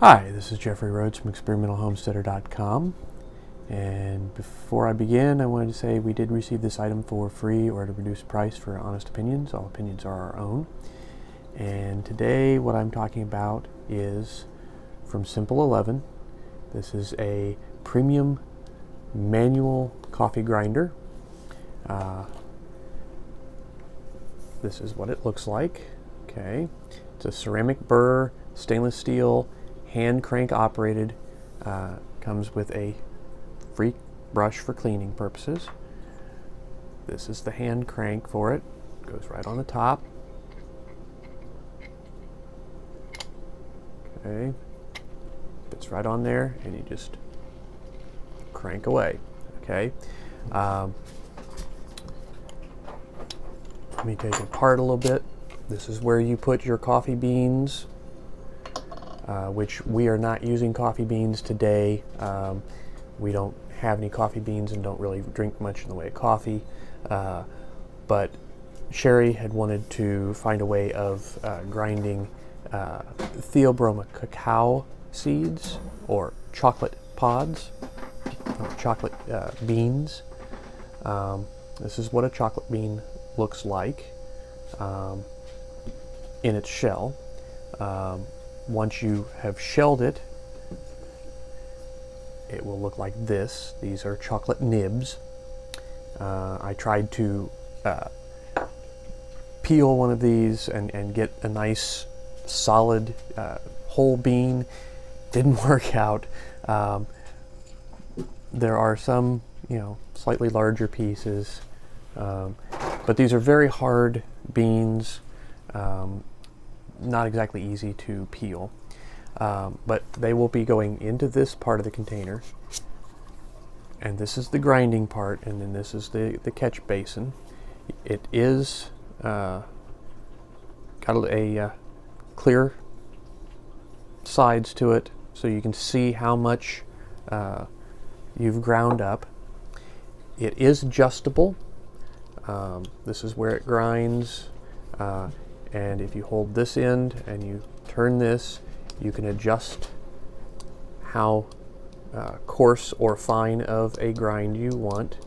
Hi, this is Jeffrey Rhoades from experimentalhomesteader.com, and before I begin I wanted to say we did receive this item for free or at a reduced price for honest opinions. All opinions are our own. And today what I'm talking about is from Simple 11. This is a premium manual coffee grinder. This is what it looks like. Okay, it's a ceramic burr, stainless steel, hand crank operated, comes with a free brush for cleaning purposes. This is the hand crank for it. Goes right on the top. Okay, fits right on there, and you just crank away. Okay, let me take it apart a little bit. This is where you put your coffee beans, which we are not using coffee beans today. We don't have any coffee beans and don't really drink much in the way of coffee. But Sheri had wanted to find a way of grinding Theobroma cacao seeds, or chocolate pods, or chocolate beans. This is what a chocolate bean looks like in its shell. Once you have shelled it, it will look like this. These are chocolate nibs. I tried to peel one of these and get a nice solid whole bean. Didn't work out. There are some, slightly larger pieces, but these are very hard beans. Not exactly easy to peel, but they will be going into this part of the container, and this is the grinding part, and then this is the catch basin. It is got a clear sides to it, so you can see how much you've ground up. It is adjustable. This is where it grinds. And if you hold this end and you turn this, you can adjust how coarse or fine of a grind you want.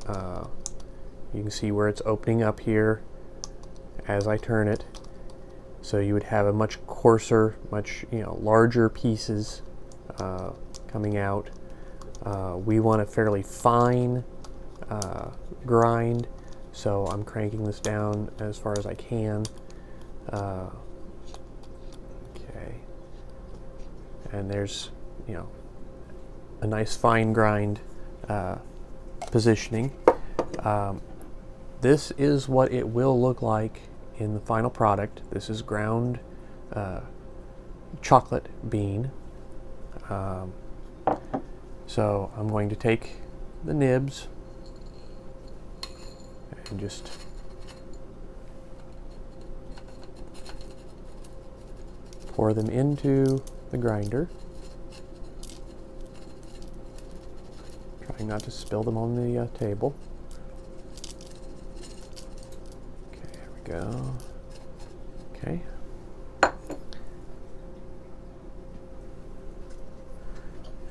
You can see where it's opening up here as I turn it. So you would have a much coarser, much larger pieces coming out. We want a fairly fine grind, so I'm cranking this down as far as I can. Okay, and there's a nice fine grind positioning. This is what it will look like in the final product. This is ground chocolate bean. So I'm going to take the nibs and just pour them into the grinder. Trying not to spill them on the table. Okay, there we go. Okay.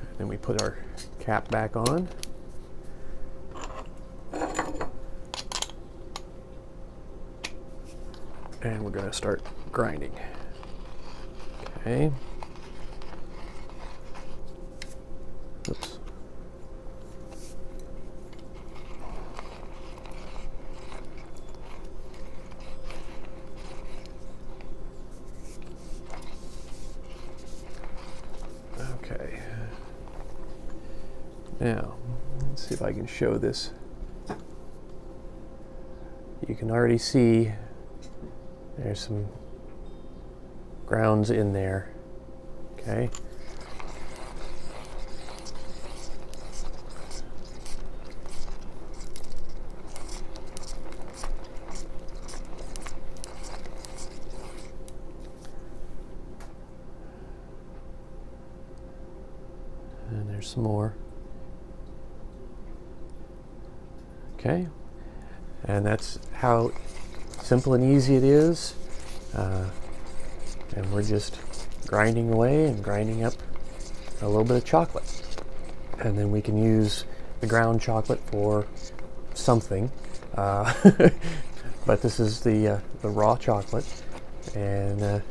And then we put our cap back on. And we're going to start grinding. Okay. Oops. Okay. Now, let's see if I can show this. You can already see there's some grounds in there. Okay. And there's some more. Okay. And that's how simple and easy it is. And we're just grinding away and grinding up a little bit of chocolate. And then we can use the ground chocolate for something. But this is the raw chocolate. And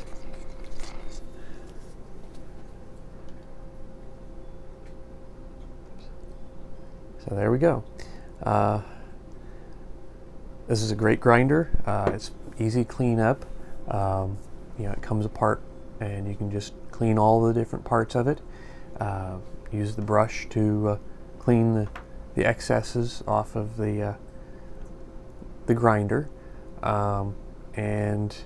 so there we go. This is a great grinder. It's easy to clean up. It comes apart and you can just clean all the different parts of it. Use the brush to clean the excesses off of the grinder, and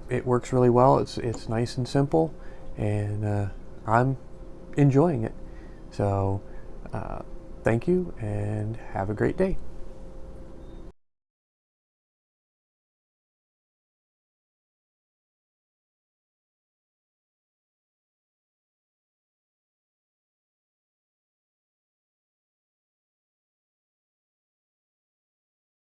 it works really well. It's nice and simple, and I'm enjoying it. So thank you and have a great day.